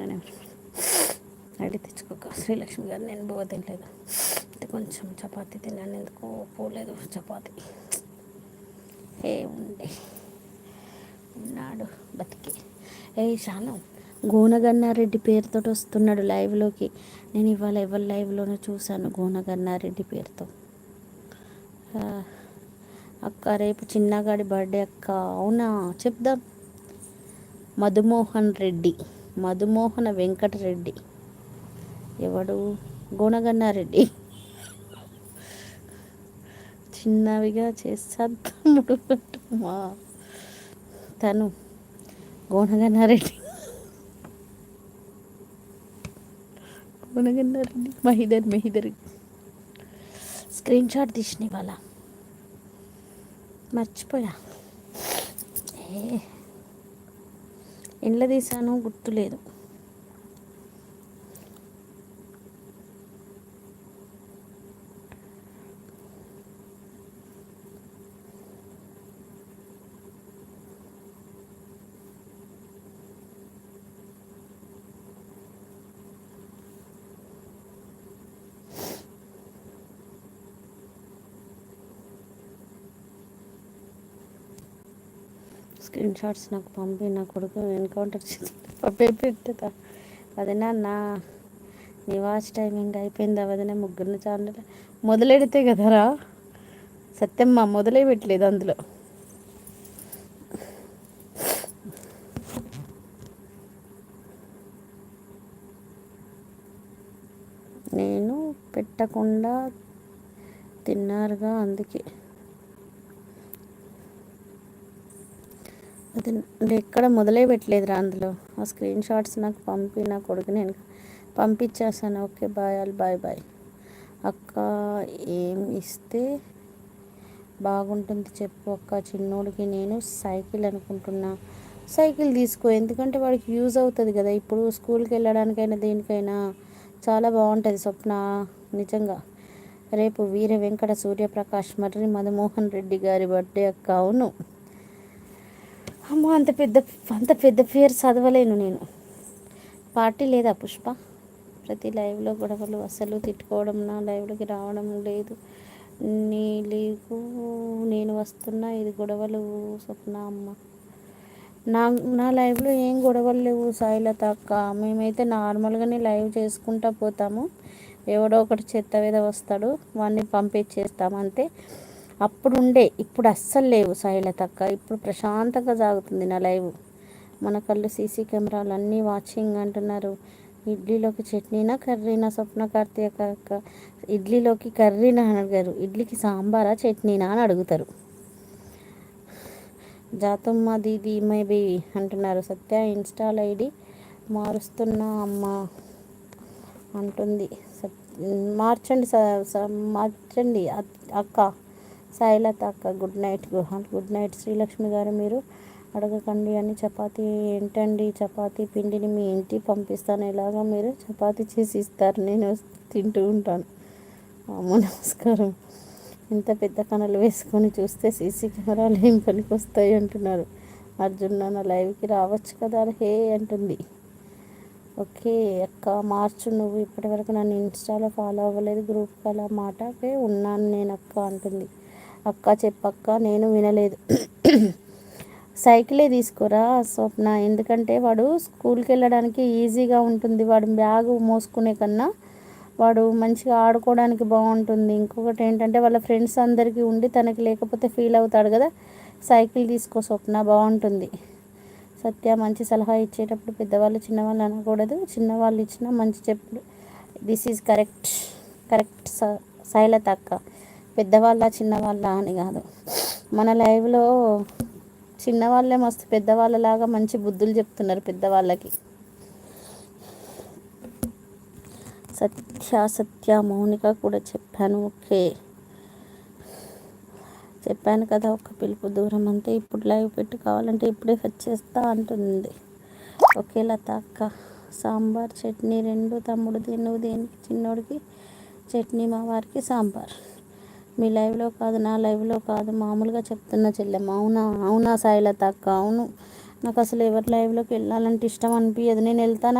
నేను అడిగి తెచ్చుకోక శ్రీలక్ష్మి గారు నేను బువ్వ తినలేదు అంటే కొంచెం చపాతీ తిన్నాను, ఎందుకో పోలేదు చపాతీ. ఉండే ఉన్నాడు బతికి. షాను గోనగన్నారెడ్డి పేరుతో వస్తున్నాడు లైవ్లోకి. నేను ఇవాళ ఎవరి లైవ్లోనూ చూశాను గోనగన్నారెడ్డి పేరుతో. అక్క రేపు చిన్నగాడి బర్త్డే అక్క. అవునా, చెప్దాం. మధుమోహన్ రెడ్డి, మధుమోహన వెంకటరెడ్డి. ఎవడు? గోనగన్నారెడ్డి. చిన్నవిగా చేస్తాడు మా తను గోనగన్నారెడ్డి. గోనగన్నారెడ్డి మెహిదర్ స్క్రీన్ షాట్ తీసిన ఇవాళ, మర్చిపోయా. ఇంట్లో తీసాను, గుర్తులేదు. స్క్రీన్ షాట్స్ నాకు పంపి, నా కొడుకు ఎన్కౌంటర్ పంపే పెట్టుతా. వదినా నా నీ వాచ్ టైమింగ్ అయిపోయిందా వదిన? ముగ్గురిని ఛానల్ మొదలెడితే కదరా సత్యమ్మ, మొదలే పెట్టలేదు అందులో. నేను పెట్టకుండా తిన్నారుగా అందుకే. అది ఎక్కడ మొదలే పెట్టలేదురా అందులో. ఆ స్క్రీన్ షాట్స్ నాకు పంపి, నా కొడుకు నేను పంపించేసాను. Okay bye, all bye bye. అక్క ఏం ఇస్తే బాగుంటుంది చెప్పు అక్క. చిన్నోడికి నేను సైకిల్ అనుకుంటున్నా. సైకిల్ తీసుకో, ఎందుకంటే వాడికి యూజ్ అవుతుంది కదా. ఇప్పుడు స్కూల్కి వెళ్ళడానికైనా దేనికైనా చాలా బాగుంటుంది స్వప్న, నిజంగా. రేపు వీర వెంకట సూర్యప్రకాష్ మర్రి మధుమోహన్ రెడ్డి గారి బర్త్డే అక్క. అవును అమ్మ, అంత పెద్ద పేరు చదవలేను నేను. పార్టీ లేదా పుష్ప? ప్రతి లైవ్లో గొడవలు, అసలు తిట్టుకోవడం, నా లైవ్లోకి రావడం లేదు. నీ లీకు నేను వస్తున్నా, ఇది గొడవలు స్వప్న అమ్మ. నా లైవ్లో ఏం గొడవలు లేవు సాయిలత అక్క. మేమైతే నార్మల్గానే లైవ్ చేసుకుంటా పోతాము. ఎవడో ఒకటి చెత్త మీద వస్తాడు, వాడిని పంపించేస్తాము అంతే. అప్పుడు ఉండే, ఇప్పుడు అస్సలు లేవు సాయిలత అక్క. ఇప్పుడు ప్రశాంతంగా సాగుతుంది నా లైవ్. మన కళ్ళు సీసీ కెమెరాలు అన్నీ వాచింగ్ అంటున్నారు. ఇడ్లీలోకి చట్నీనా కర్రీనా స్వప్న కార్తీక అక్క? ఇడ్లీలోకి కర్రీనా అని అడిగారు, ఇడ్లీకి సాంబారా చట్నీనా అని అడుగుతారు. జాతమ్మ దీది మేబీ అంటున్నారు. సత్య ఇన్స్టాల్ ఐడి మారుస్తున్నా అమ్మ అంటుంది. మార్చండి అక్క. సాయిలత అక్క good night. Good night Srilakshmi గారు. మీరు అడగకండి అని చపాతీ ఏంటండి? చపాతీ పిండిని మీ ఇంటికి పంపిస్తాను, ఎలాగా మీరు చపాతీ చేసి ఇస్తారు, నేను తింటూ ఉంటాను. అమ్మ నమస్కారం. ఇంత పెద్ద కణలు వేసుకొని చూస్తే సీసీ కెమెరాలు ఏం పనికి వస్తాయి అంటున్నారు. అర్జున్ నా లైవ్కి రావచ్చు కదా హే అంటుంది. ఓకే అక్క మార్చు. నువ్వు ఇప్పటివరకు నన్ను ఇన్స్టాలో ఫాలో అవ్వలేదు, గ్రూప్కి అలా మాటకే ఉన్నాను నేను అక్క అంటుంది. అక్క చెప్పక్క, నేను వినలేదు. సైకిలే తీసుకోరా స్వప్న, ఎందుకంటే వాడు స్కూల్కి వెళ్ళడానికి ఈజీగా ఉంటుంది. వాడు బ్యాగు మోసుకునే కన్నా వాడు మంచిగా ఆడుకోవడానికి బాగుంటుంది. ఇంకొకటి ఏంటంటే వాళ్ళ ఫ్రెండ్స్ అందరికీ ఉండి తనకి లేకపోతే ఫీల్ అవుతాడు కదా. సైకిల్ తీసుకో స్వప్న, బాగుంటుంది. సత్య మంచి సలహా ఇచ్చేటప్పుడు పెద్దవాళ్ళు చిన్నవాళ్ళు అనకూడదు, చిన్నవాళ్ళు ఇచ్చిన మంచి చెప్పుడు. దిస్ ఈజ్ కరెక్ట్ శైలత అక్క. పెద్దవాళ్ళ చిన్నవాళ్ళ అని కాదు, మన లైవ్లో చిన్నవాళ్ళే మస్తు పెద్దవాళ్ళలాగా మంచి బుద్ధులు చెప్తున్నారు పెద్దవాళ్ళకి. సత్య మౌనిక కూడా చెప్పాను. ఓకే చెప్పాను కదా, ఒక్క పిలుపు దూరం అంతే. ఇప్పుడు లైవ్ పెట్టి కావాలంటే ఇప్పుడే వచ్చేస్తా అంటుంది. ఓకే లత అక్క. సాంబార్ చట్నీ రెండు తమ్ముడు నువ్వు దేనికి? చిన్నోడికి చట్నీ, మా వారికి సాంబార్. మీ లైవ్లో కాదు, నా లైవ్లో కాదు, మామూలుగా చెప్తున్న చెల్లెమ్మ. అవునా సాయిలత అక్క? అవును, నాకు అసలు ఎవరి లైవ్లోకి వెళ్ళాలంటే ఇష్టం అనిపించదు. నేను వెళ్తాను